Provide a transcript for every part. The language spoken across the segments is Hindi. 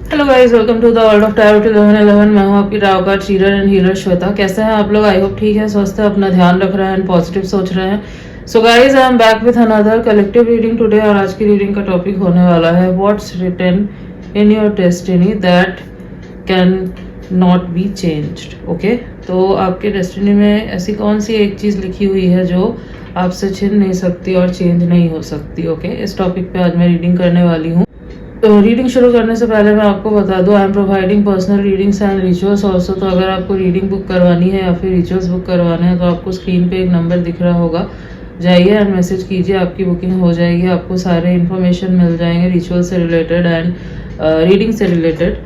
Hello guys, welcome to the world of tarot 1111। मैं हूं आपकी tarot card reader and healer Shweta. कैसे हैं आप लोग? आई होप ठीक है, स्वस्थ है, अपना ध्यान रख रहे हैं एंड पॉजिटिव सोच रहे हैं। So guys, I am back with another collective reading today. और आज की रीडिंग का टॉपिक होने वाला है what's written in your destiny that can not be changed. Okay, तो आपके डेस्टिनी में ऐसी कौन सी एक चीज़ लिखी हुई है जो आपसे छिन नहीं सकती और चेंज नहीं हो सकती। ओके, इस टॉपिक पे आज मैं रीडिंग करने वाली हूँ। तो रीडिंग शुरू करने से पहले मैं आपको बता दूं, I am providing personal readings and rituals also. तो अगर आपको रीडिंग बुक करवानी है या फिर रिचुअल्स बुक करवाने हैं तो आपको स्क्रीन पे एक नंबर दिख रहा होगा, जाइए एंड मैसेज कीजिए, आपकी बुकिंग हो जाएगी। आपको सारे इन्फॉर्मेशन मिल जाएंगे रिचुअल से रिलेटेड एंड रीडिंग से रिलेटेड।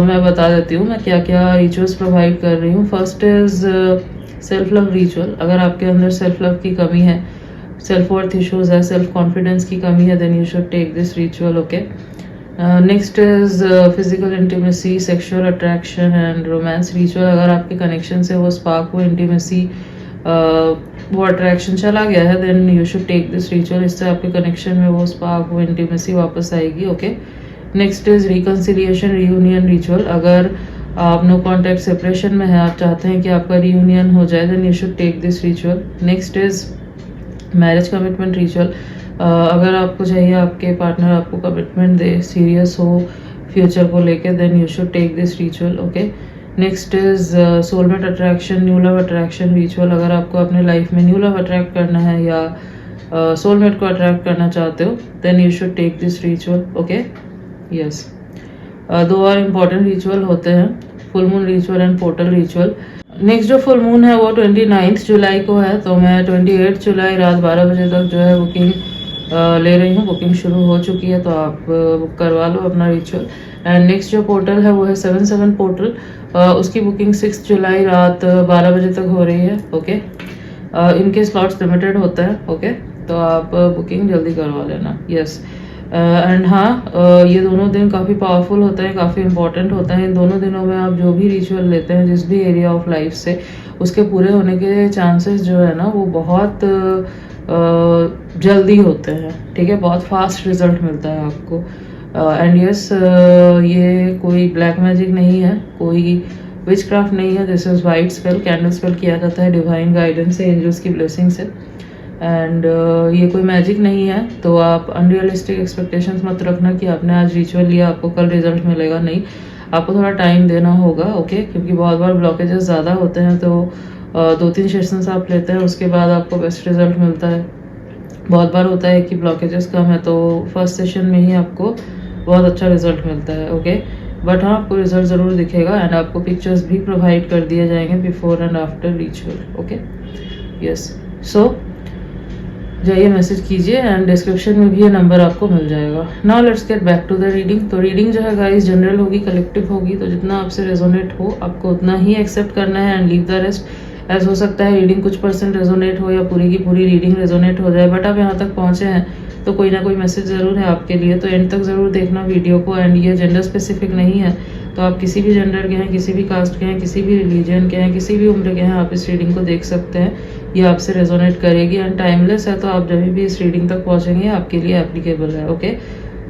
मैं बता देती हूँ मैं क्या क्या रिचुअल्स प्रोवाइड कर रही हूँ। First is self love ritual. अगर आपके अंदर सेल्फ लव की कमी है, सेल्फ वर्थ इश्यूज है, सेल्फ कॉन्फिडेंस की कमी है, then you should take this ritual. Okay, next is physical intimacy, sexual attraction and romance ritual. अगर आपके कनेक्शन से वो स्पार्क, वो इंटीमेसी, वो अट्रैक्शन चला गया है, then you should take this ritual. इससे आपके कनेक्शन में वो स्पार्क, वो इंटीमेसी वापस आएगी। Okay, next is reconciliation reunion ritual. अगर आप नो कॉन्टैक्ट सेपरेशन में है, आप चाहते हैं कि आपका रियूनियन हो जाए, then you should take this ritual. Next is marriage commitment ritual. अगर आपको चाहिए आपके पार्टनर आपको कमिटमेंट दे, सीरियस हो फ्यूचर को लेके, then you should take this ritual. Okay, next is soulmate attraction, new love attraction ritual. अगर आपको अपने लाइफ में न्यू लव अट्रैक्ट करना है या सोलमेट को अट्रैक्ट करना चाहते हो, then you should take this ritual. Okay, yes. दो और इम्पॉर्टेंट रिचुअल होते हैं, full moon ritual and portal ritual. Next जो फुल मून है वो 29 जुलाई को है, तो मैं 28 जुलाई रात 12 बजे तक जो है बुकिंग ले रही हूँ। बुकिंग शुरू हो चुकी है, तो आप बुक करवा लो अपना रिचुअल। एंड नेक्स्ट जो पोर्टल है वो है 7/7 पोर्टल। उसकी बुकिंग 6 जुलाई रात 12 बजे तक हो रही है। ओके, इनके स्लॉट्स लिमिटेड होते हैं। ओके, तो आप बुकिंग जल्दी करवा लेना। यस, एंड हाँ, ये दोनों दिन काफ़ी पावरफुल होते हैं, काफ़ी इंपॉर्टेंट होते हैं। इन दोनों दिनों में आप जो भी रिचुअल लेते हैं जिस भी एरिया ऑफ लाइफ से, उसके पूरे होने के चांसेस जो है ना वो बहुत जल्दी होते हैं। ठीक है, बहुत फास्ट रिजल्ट मिलता है आपको। एंड यस, ये कोई ब्लैक मैजिक नहीं है, कोई विच क्राफ्ट नहीं है। This is white spell, candle spell किया जाता है डिवाइन गाइडेंस से, एंजल्स की ब्लेसिंग से। एंड ये कोई मैजिक नहीं है, तो आप अनरियलिस्टिक एक्सपेक्टेशंस मत रखना कि आपने आज रिचुअल लिया आपको कल रिजल्ट मिलेगा। नहीं, आपको थोड़ा टाइम देना होगा। ओके, क्योंकि बहुत बार ब्लॉकेजेस ज़्यादा होते हैं, तो 2-3 सेशंस आप लेते हैं, उसके बाद आपको बेस्ट रिजल्ट मिलता है। बहुत बार होता है कि ब्लॉकेजेस कम है, तो फर्स्ट सेशन में ही आपको बहुत अच्छा रिजल्ट मिलता है। ओके, बट हाँ, आपको रिजल्ट ज़रूर दिखेगा एंड आपको पिक्चर्स भी प्रोवाइड कर दिए जाएंगे before and after ritual. Okay, yes. So जाइए मैसेज कीजिए एंड डिस्क्रिप्शन में भी ये नंबर आपको मिल जाएगा। Now let's get back to the reading. तो रीडिंग जो है गाइस जनरल होगी, कलेक्टिव होगी, तो जितना आपसे रेजोनेट हो आपको उतना ही एक्सेप्ट करना है एंड लीव द रेस्ट। ऐसा हो सकता है रीडिंग कुछ % रेजोनेट हो या पूरी की पूरी रीडिंग रेजोनेट हो जाए, बट आप यहाँ तक पहुँचे हैं तो कोई ना कोई मैसेज ज़रूर है आपके लिए, तो एंड तक ज़रूर देखना वीडियो को। एंड ये जेंडर स्पेसिफिक नहीं है, तो आप किसी भी जेंडर के हैं, किसी भी कास्ट के हैं, किसी भी रिलीजन के हैं, किसी भी उम्र के हैं, आप इस रीडिंग को देख सकते हैं। ये आपसे रेजोनेट करेगी एंड टाइमलेस है, तो आप जब भी इस रीडिंग तक पहुंचेंगे आपके लिए एप्लीकेबल है। Okay,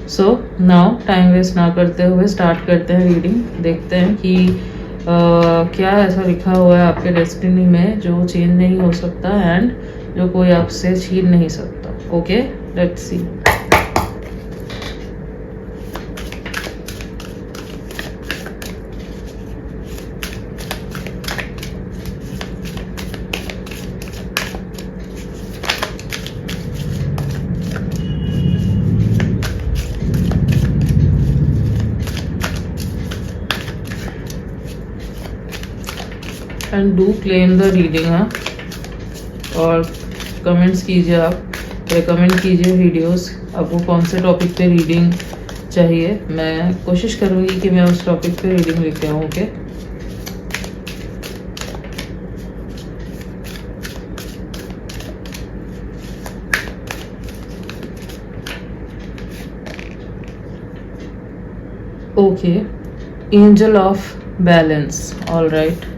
so now time waste ना करते हुए स्टार्ट करते हैं रीडिंग। देखते हैं कि क्या ऐसा लिखा हुआ है आपके डेस्टिनी में जो चेंज नहीं हो सकता एंड जो कोई आपसे छीन नहीं सकता। Okay, let's see. And do claim the reading. हाँ, और कमेंट्स कीजिए, आप रिकमेंड कीजिए वीडियोस, आपको कौन से टॉपिक पे रीडिंग चाहिए। मैं कोशिश करूँगी कि मैं उस टॉपिक पे रीडिंग लेके आऊँ। Okay, okay, angel of balance. All right,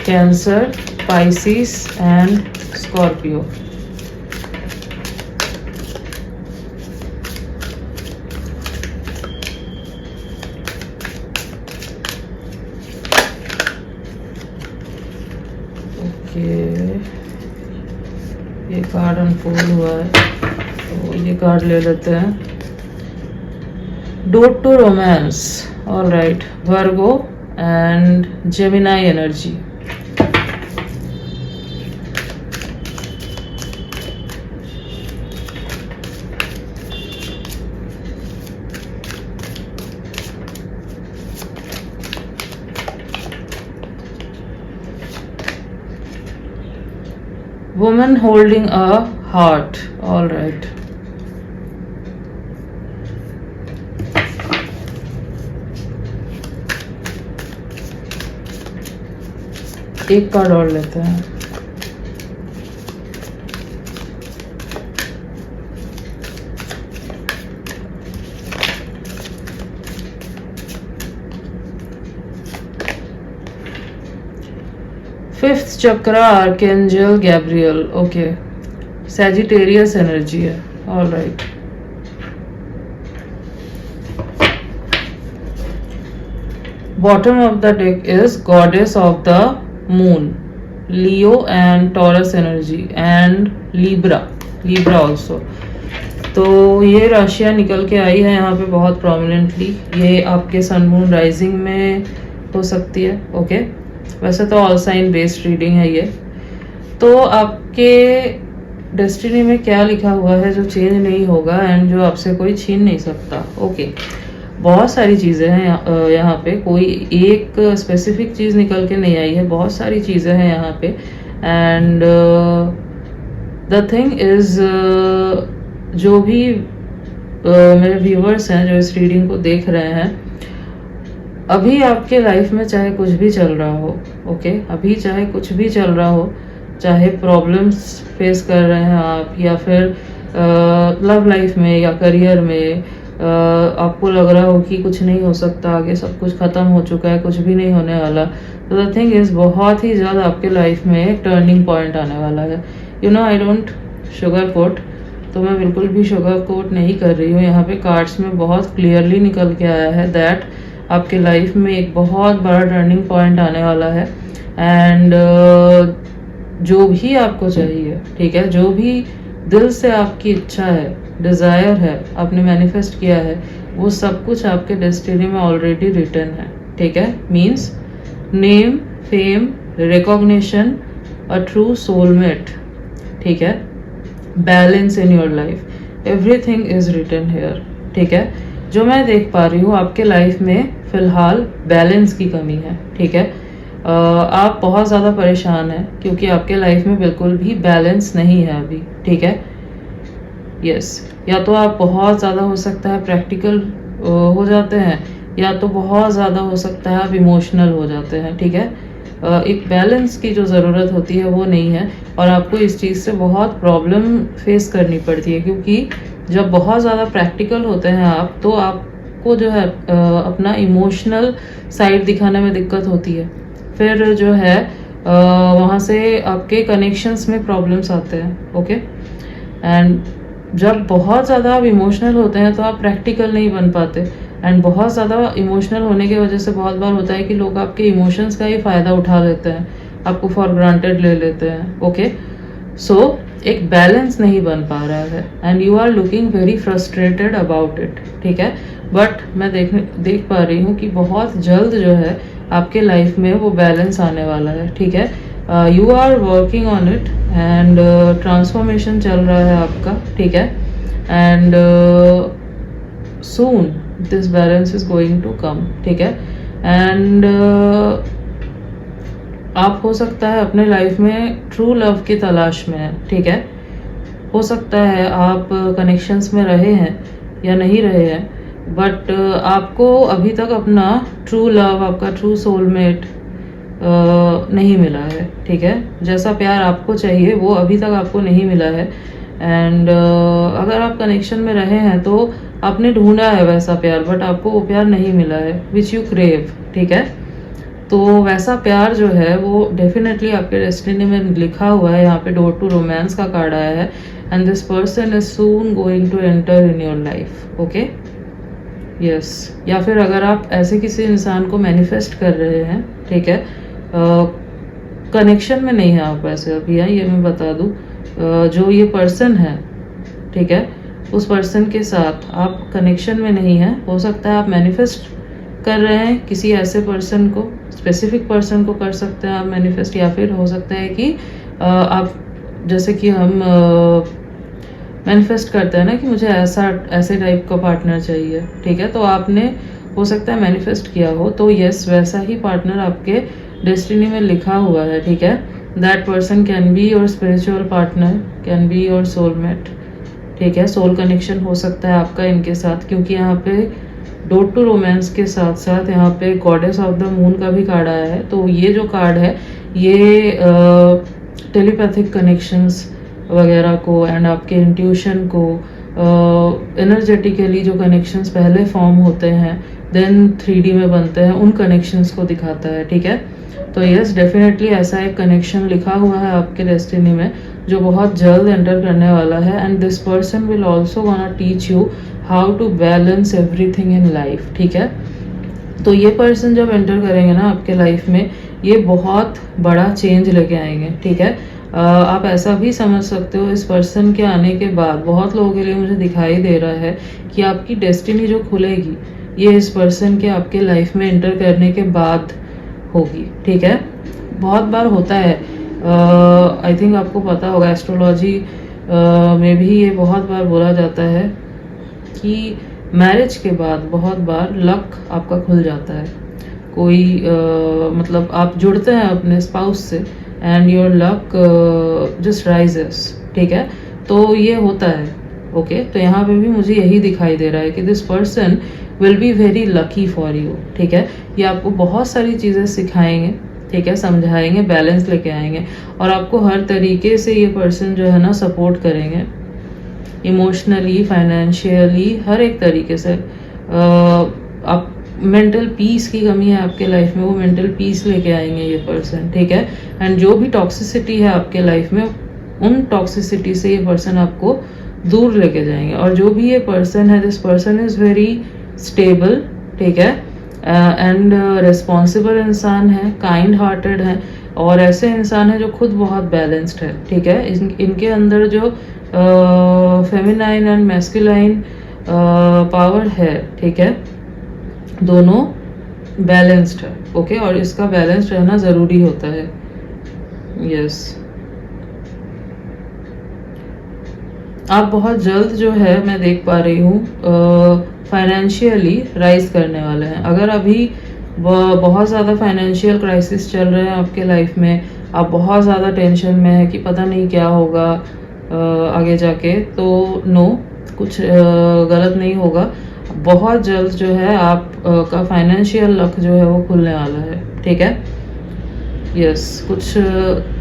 Cancer, Pisces and Scorpio. ये कार्ड अनफोल्ड हुआ है तो ये कार्ड ले लेते हैं। Dote to romance, all right, Virgo and Gemini energy. Woman holding a heart, all right. एक कार्ड और लेते हैं। Fifth chakra, archangel Gabriel, okay, Sagittarius energy है, all right. Bottom of the deck is goddess of the moon, Leo and Taurus energy and Libra also. तो ये राशियां निकल के आई है यहाँ पे बहुत प्रोमिनेंटली। ये आपके सन मून राइजिंग में हो सकती है, ओके। वैसे तो ऑल साइन बेस्ड रीडिंग है ये। तो आपके डेस्टिनी में क्या लिखा हुआ है जो चेंज नहीं होगा एंड जो आपसे कोई छीन नहीं सकता, ओके। बहुत सारी चीज़ें हैं यहाँ पे, कोई एक स्पेसिफिक चीज़ निकल के नहीं आई है, बहुत सारी चीज़ें हैं यहाँ पे। एंड द थिंग इज़, जो भी मेरे व्यूअर्स हैं जो इस रीडिंग को देख रहे हैं, अभी आपके लाइफ में चाहे कुछ भी चल रहा हो, ओके, अभी चाहे कुछ भी चल रहा हो, चाहे प्रॉब्लम्स फेस कर रहे हैं आप, या फिर लव लाइफ में या करियर में आपको लग रहा हो कि कुछ नहीं हो सकता आगे, सब कुछ ख़त्म हो चुका है, कुछ भी नहीं होने वाला। तो द थिंग इज़, बहुत ही ज़्यादा आपके लाइफ में एक टर्निंग पॉइंट आने वाला है। You know, I don't sugar coat, तो मैं बिल्कुल भी शुगर कोट नहीं कर रही हूँ। यहाँ पे कार्ड्स में बहुत क्लियरली निकल के आया है दैट आपके लाइफ में एक बहुत बड़ा टर्निंग पॉइंट आने वाला है। एंड जो भी आपको चाहिए, ठीक है, जो भी दिल से आपकी इच्छा है, डिज़ायर है, आपने मैनिफेस्ट किया है, वो सब कुछ आपके डेस्टिनी में ऑलरेडी रिटन है, ठीक है। Means name, fame, recognition, a true soulmate, ठीक है, balance in your life, everything is written here, ठीक है। जो मैं देख पा रही हूँ आपके लाइफ में फ़िलहाल बैलेंस की कमी है, ठीक है। आप बहुत ज़्यादा परेशान हैं क्योंकि आपके लाइफ में बिल्कुल भी बैलेंस नहीं है अभी, ठीक है। यस, या तो आप बहुत ज़्यादा हो सकता है प्रैक्टिकल हो जाते हैं, या तो बहुत ज़्यादा हो सकता है आप इमोशनल हो जाते हैं, ठीक है। एक बैलेंस की जो ज़रूरत होती है वो नहीं है, और आपको इस चीज़ से बहुत प्रॉब्लम फेस करनी पड़ती है, क्योंकि जब बहुत ज़्यादा प्रैक्टिकल होते हैं आप, तो आपको जो है अपना इमोशनल साइड दिखाने में दिक्कत होती है। फिर जो है वहाँ से आपके कनेक्शंस में प्रॉब्लम्स आते हैं, ओके। एंड जब बहुत ज़्यादा आप इमोशनल होते हैं तो आप प्रैक्टिकल नहीं बन पाते, एंड बहुत ज़्यादा इमोशनल होने की वजह से बहुत बार होता है कि लोग आपके इमोशंस का ही फ़ायदा उठा लेते हैं, आपको फॉर ग्रांटेड ले लेते हैं, ओके। सो एक बैलेंस नहीं बन पा रहा है and you are looking very frustrated about it, ठीक है। बट मैं देख पा रही हूँ कि बहुत जल्द जो है आपके लाइफ में वो बैलेंस आने वाला है, ठीक है। You are working on it and transformation चल रहा है आपका, ठीक है। And soon this balance is going to come, ठीक है। एंड आप हो सकता है अपने लाइफ में ट्रू लव की तलाश में हैं, ठीक है। हो सकता है आप कनेक्शंस में रहे हैं या नहीं रहे हैं, बट आपको अभी तक अपना ट्रू लव, आपका ट्रू सोलमेट नहीं मिला है, ठीक है। जैसा प्यार आपको चाहिए वो अभी तक आपको नहीं मिला है। एंड अगर आप कनेक्शन में रहे हैं तो आपने ढूंढा है वैसा प्यार, बट आपको वो प्यार नहीं मिला है विच यू क्रेव, ठीक है। तो वैसा प्यार जो है वो डेफिनेटली आपके डेस्टिनी में लिखा हुआ है। यहाँ पे डोर टू रोमांस का कार्ड आया है and this person is soon going to enter in your life, okay. Yes, या फिर अगर आप ऐसे किसी इंसान को मैनिफेस्ट कर रहे हैं, ठीक है, कनेक्शन में नहीं है आप वैसे अभी, है ये मैं बता दूँ, जो ये पर्सन है, ठीक है, उस पर्सन के साथ आप कनेक्शन में नहीं है। हो सकता है आप मैनिफेस्ट कर रहे हैं किसी ऐसे पर्सन को, स्पेसिफिक पर्सन को कर सकते हैं आप मैनिफेस्ट, या फिर हो सकता है कि आप जैसे कि हम मैनिफेस्ट करते हैं ना कि मुझे ऐसे टाइप का पार्टनर चाहिए, ठीक है, तो आपने हो सकता है मैनिफेस्ट किया हो, तो यस वैसा ही पार्टनर आपके डेस्टिनी में लिखा हुआ है, ठीक है। That person can be your spiritual partner, can be your soulmate, ठीक है, सोल कनेक्शन हो सकता है आपका इनके साथ, क्योंकि यहाँ पे डोर टू रोमांस के साथ साथ यहाँ पे गॉडेस ऑफ द मून का भी कार्ड आया है। तो ये जो कार्ड है ये टेलीपैथिक कनेक्शंस वगैरह को एंड आपके इंट्यूशन को, एनर्जेटिकली जो कनेक्शंस पहले फॉर्म होते हैं देन 3D में बनते हैं, उन कनेक्शंस को दिखाता है, ठीक है। तो यस डेफिनेटली ऐसा एक कनेक्शन लिखा हुआ है आपके डेस्टिनी में जो बहुत जल्द एंटर करने वाला है, and this person will also gonna teach you how to balance everything in life, ठीक है। तो ये पर्सन जब एंटर करेंगे ना आपके लाइफ में, ये बहुत बड़ा चेंज लेके आएंगे, ठीक है। आप ऐसा भी समझ सकते हो इस पर्सन के आने के बाद बहुत लोगों के लिए मुझे दिखाई दे रहा है कि आपकी डेस्टिनी जो खुलेगी ये इस पर्सन के आपके लाइफ में एंटर करने के बाद होगी, ठीक है। बहुत बार होता है, आई थिंक आपको पता होगा एस्ट्रोलॉजी में भी ये बहुत बार बोला जाता है कि मैरिज के बाद बहुत बार लक आपका खुल जाता है। कोई मतलब आप जुड़ते हैं अपने स्पाउस से and your luck just rises, ठीक है, तो ये होता है, ओके। तो यहाँ पे भी मुझे यही दिखाई दे रहा है कि this person will be very lucky for you, ठीक है। ये आपको बहुत सारी चीज़ें सिखाएंगे, ठीक है, समझाएंगे, बैलेंस लेके आएंगे, और आपको हर तरीके से ये पर्सन जो है ना सपोर्ट करेंगे, इमोशनली, फाइनेंशियली, हर एक तरीके से। आप मेंटल पीस की कमी है आपके लाइफ में, वो मेंटल पीस लेके आएंगे ये पर्सन, ठीक है। एंड जो भी टॉक्सिसिटी है आपके लाइफ में, उन टॉक्सिसिटी से ये पर्सन आपको दूर लेके जाएंगे। और जो भी ये पर्सन है, this person is very stable, ठीक है, एंड रिस्पॉन्सिबल इंसान है, काइंड हार्टेड है, और ऐसे इंसान है जो खुद बहुत बैलेंस्ड है, ठीक है। इनके अंदर जो फेमिनाइन एंड मैस्कुलाइन पावर है, ठीक है, दोनों बैलेंस्ड है, ओके। और इसका बैलेंस्ड रहना ज़रूरी होता है, यस। आप बहुत जल्द जो है मैं देख पा रही हूँ फाइनेंशियली राइज करने वाले हैं। अगर अभी बहुत ज़्यादा फाइनेंशियल क्राइसिस चल रहे हैं आपके लाइफ में, आप बहुत ज़्यादा टेंशन में है कि पता नहीं क्या होगा आगे जाके, तो नो, कुछ गलत नहीं होगा। बहुत जल्द जो है आप का फाइनेंशियल लक जो है वो खुलने वाला है, ठीक है, यस। कुछ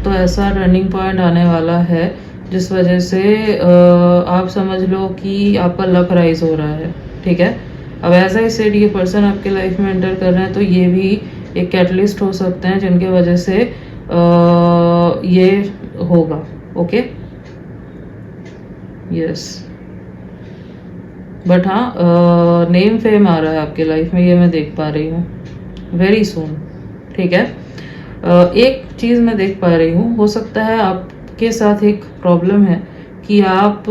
तो ऐसा टर्निंग पॉइंट आने वाला है जिस वजह से आप समझ लो कि आपका लक राइज हो रहा है, ठीक है। अब एज आई सेड ये पर्सन आपके लाइफ में एंटर कर रहे हैं, तो ये भी एक कैटलिस्ट हो सकते हैं जिनके वजह से ये होगा, ओके, यस। बट हाँ, नेम फेम आ रहा है आपके लाइफ में, ये मैं देख पा रही हूँ वेरी सून, ठीक है। एक चीज़ मैं देख पा रही हूँ, हो सकता है आपके साथ एक प्रॉब्लम है कि आप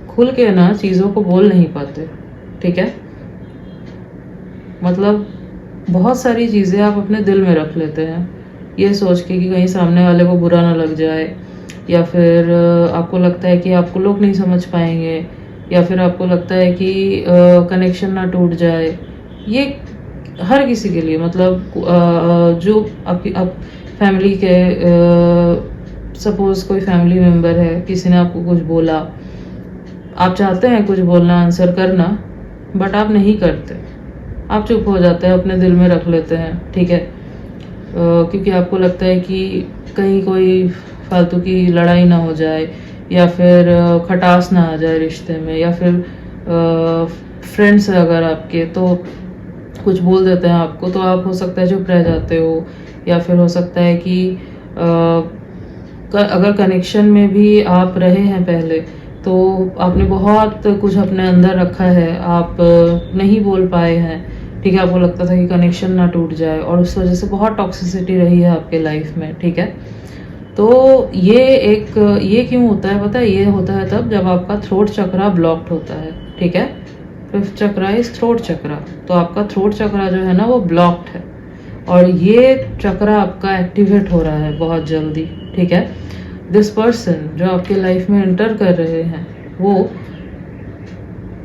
खुल के ना चीज़ों को बोल नहीं पाते, ठीक है। मतलब बहुत सारी चीज़ें आप अपने दिल में रख लेते हैं, ये सोच के कि कहीं सामने वाले को बुरा ना लग जाए, या फिर आपको लगता है कि आपको लोग नहीं समझ पाएंगे, या फिर आपको लगता है कि कनेक्शन ना टूट जाए। ये हर किसी के लिए, मतलब जो आपकी फैमिली के, सपोज कोई फैमिली मेम्बर है, किसी ने आपको कुछ बोला, आप चाहते हैं कुछ बोलना, आंसर करना, बट आप नहीं करते, आप चुप हो जाते हैं, अपने दिल में रख लेते हैं, ठीक है, क्योंकि आपको लगता है कि कहीं कोई फालतू की लड़ाई ना हो जाए, या फिर खटास ना आ जाए रिश्ते में, या फिर फ्रेंड्स अगर आपके तो कुछ बोल देते हैं आपको, तो आप हो सकता है चुप रह जाते हो, या फिर हो सकता है कि अगर कनेक्शन में भी आप रहे हैं पहले, तो आपने बहुत कुछ अपने अंदर रखा है, आप नहीं बोल पाए हैं, ठीक है, आपको लगता था कि कनेक्शन ना टूट जाए, और उस वजह से बहुत टॉक्सिसिटी रही है आपके लाइफ में, ठीक है। तो ये क्यों होता है पता है? ये होता है तब जब आपका थ्रोट चक्रा ब्लॉक्ड होता है, ठीक है। फिफ्थ चक्रा इज थ्रोट चक्रा, तो आपका थ्रोट चक्रा जो है ना वो ब्लॉक्ड है, और ये चक्रा आपका एक्टिवेट हो रहा है बहुत जल्दी, ठीक है। दिस पर्सन जो आपके लाइफ में एंटर कर रहे हैं वो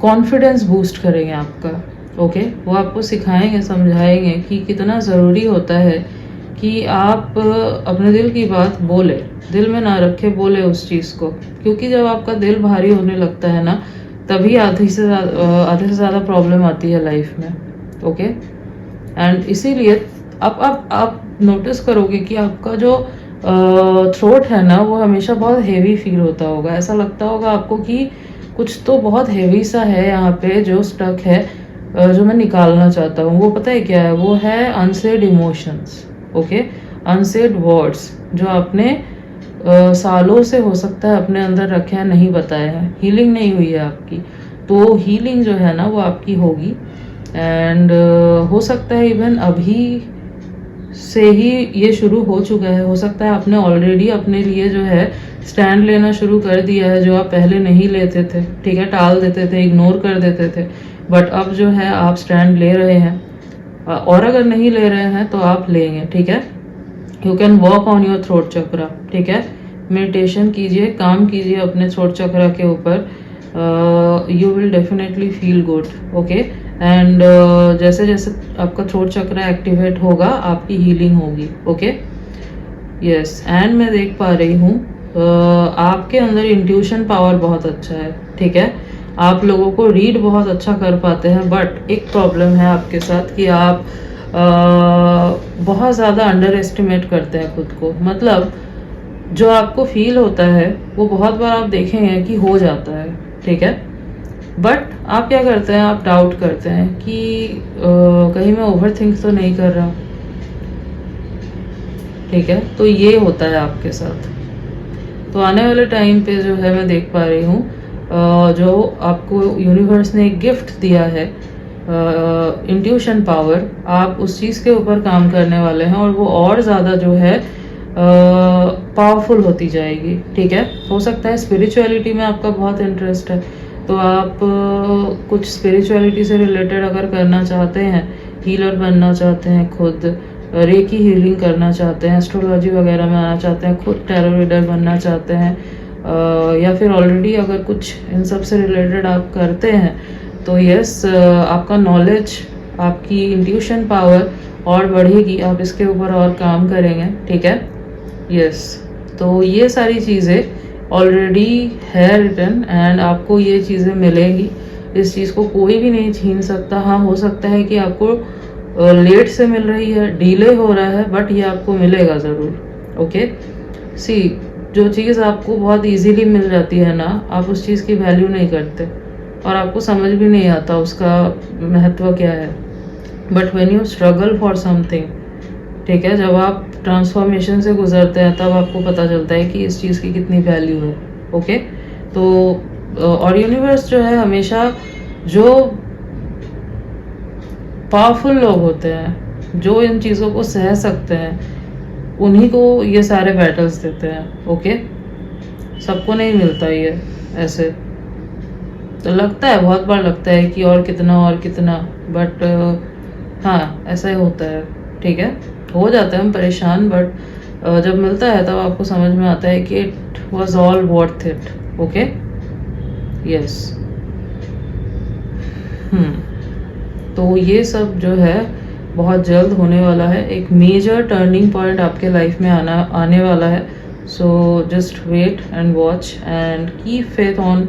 कॉन्फिडेंस बूस्ट करेंगे आपका, ओके। वो आपको सिखाएंगे, समझाएंगे कि कितना ज़रूरी होता है कि आप अपने दिल की बात बोले, दिल में ना रखे, बोले उस चीज़ को, क्योंकि जब आपका दिल भारी होने लगता है ना तभी आधे से ज़्यादा प्रॉब्लम आती है लाइफ में, ओके। एंड इसीलिए आप नोटिस करोगे कि आपका जो थ्रोट है ना वो हमेशा बहुत हेवी फील होता होगा, ऐसा लगता होगा आपको कि कुछ तो बहुत हेवी सा है यहाँ पे जो स्टक है, जो मैं निकालना चाहता हूँ। वो पता है क्या है? वो है unsaid emotions, okay, unsaid words जो आपने सालों से हो सकता है अपने अंदर रखे हैं, नहीं बताए हैं, हीलिंग नहीं हुई है आपकी। तो हीलिंग जो है ना वो आपकी होगी, एंड हो सकता है इवन अभी से ही ये शुरू हो चुका है। हो सकता है आपने ऑलरेडी अपने लिए जो है स्टैंड लेना शुरू कर दिया है, जो आप पहले नहीं लेते थे, ठीक है, टाल देते थे, इग्नोर कर देते थे, बट अब जो है आप स्टैंड ले रहे हैं। और अगर नहीं ले रहे हैं तो आप लेंगे, ठीक है। You can work on your throat chakra, ठीक है। मेडिटेशन कीजिए, काम कीजिए अपने थ्रोट चक्रा के ऊपर, you will definitely feel good, okay. And जैसे जैसे आपका थ्रोट चक्रा एक्टिवेट होगा आपकी हीलिंग होगी, ओके। यस, एंड मैं देख पा रही हूँ आपके अंदर इंट्यूशन पावर बहुत अच्छा है, ठीक है। आप लोगों को रीड बहुत अच्छा कर पाते हैं, बट एक प्रॉब्लम है आपके साथ कि आप बहुत ज़्यादा अंडर एस्टिमेट करते हैं खुद को। मतलब जो आपको फील होता है वो बहुत बार आप देखेंगे कि हो जाता है, ठीक है, बट आप क्या करते हैं? आप डाउट करते हैं कि कहीं मैं ओवर थिंक तो नहीं कर रहा, ठीक है। तो ये होता है आपके साथ। तो आने वाले टाइम पे जो है मैं देख पा रही हूँ जो आपको यूनिवर्स ने एक गिफ्ट दिया है, इंट्यूशन पावर, आप उस चीज़ के ऊपर काम करने वाले हैं और वो और ज़्यादा जो है पावरफुल होती जाएगी, ठीक है। हो सकता है स्पिरिचुअलिटी में आपका बहुत इंटरेस्ट है, तो आप कुछ स्पिरिचुअलिटी से रिलेटेड अगर करना चाहते हैं, हीलर बनना चाहते हैं, खुद रेकी हीलिंग करना चाहते हैं, एस्ट्रोलॉजी वगैरह में आना चाहते हैं, खुद टैरो रीडर बनना चाहते हैं, या फिर ऑलरेडी अगर कुछ इन सब से रिलेटेड आप करते हैं, तो यस, आपका नॉलेज, आपकी इंट्यूशन पावर और बढ़ेगी, आप इसके ऊपर और काम करेंगे, ठीक है। यस, तो ये सारी चीज़ें ऑलरेडी है रिटन, एंड आपको ये चीज़ें मिलेंगी। इस चीज़ को कोई भी नहीं छीन सकता। हाँ, हो सकता है कि आपको लेट से मिल रही है, डिले हो रहा है, बट ये आपको मिलेगा ज़रूर, ओके। सी, जो चीज़ आपको बहुत इजीली मिल जाती है ना, आप उस चीज़ की वैल्यू नहीं करते और आपको समझ भी नहीं आता उसका महत्व क्या है। But when you struggle for something, ठीक है, जब आप ट्रांसफॉर्मेशन से गुजरते हैं तब आपको पता चलता है कि इस चीज़ की कितनी वैल्यू है, ओके। तो और यूनिवर्स जो है हमेशा जो पावरफुल लोग होते हैं, जो इन चीज़ों को सह सकते हैं, उन्हीं को ये सारे बैटल्स देते हैं, ओके। सबको नहीं मिलता ये ऐसे। तो लगता है, बहुत बार लगता है कि और कितना, बट हाँ, ऐसा ही होता है, ठीक है। हो जाते हैं हम परेशान, बट जब मिलता है तब आपको समझ में आता है कि it was all worth it, okay. Yes, तो ये सब जो है बहुत जल्द होने वाला है। एक मेजर टर्निंग पॉइंट आपके लाइफ में आने वाला है। So just wait and watch and keep faith on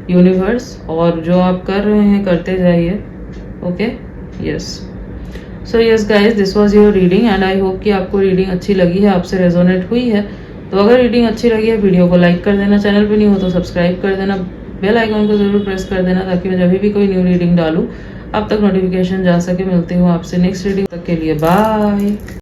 universe, और जो आप कर रहे हैं करते जाइए, okay. Yes, so yes guys, this was your reading and I hope कि आपको रीडिंग अच्छी लगी है, आपसे रेजोनेट हुई है। तो अगर रीडिंग अच्छी लगी है, वीडियो को लाइक कर देना, चैनल पे नहीं हो तो सब्सक्राइब कर देना, बेल आइकॉन को जरूर प्रेस कर देना, ताकि मैं जब भी कोई न्यू रीडिंग डालूँ आप तक नोटिफिकेशन जा सके। मिलती हूँ आपसे नेक्स्ट रीडिंग, तक के लिए बाय।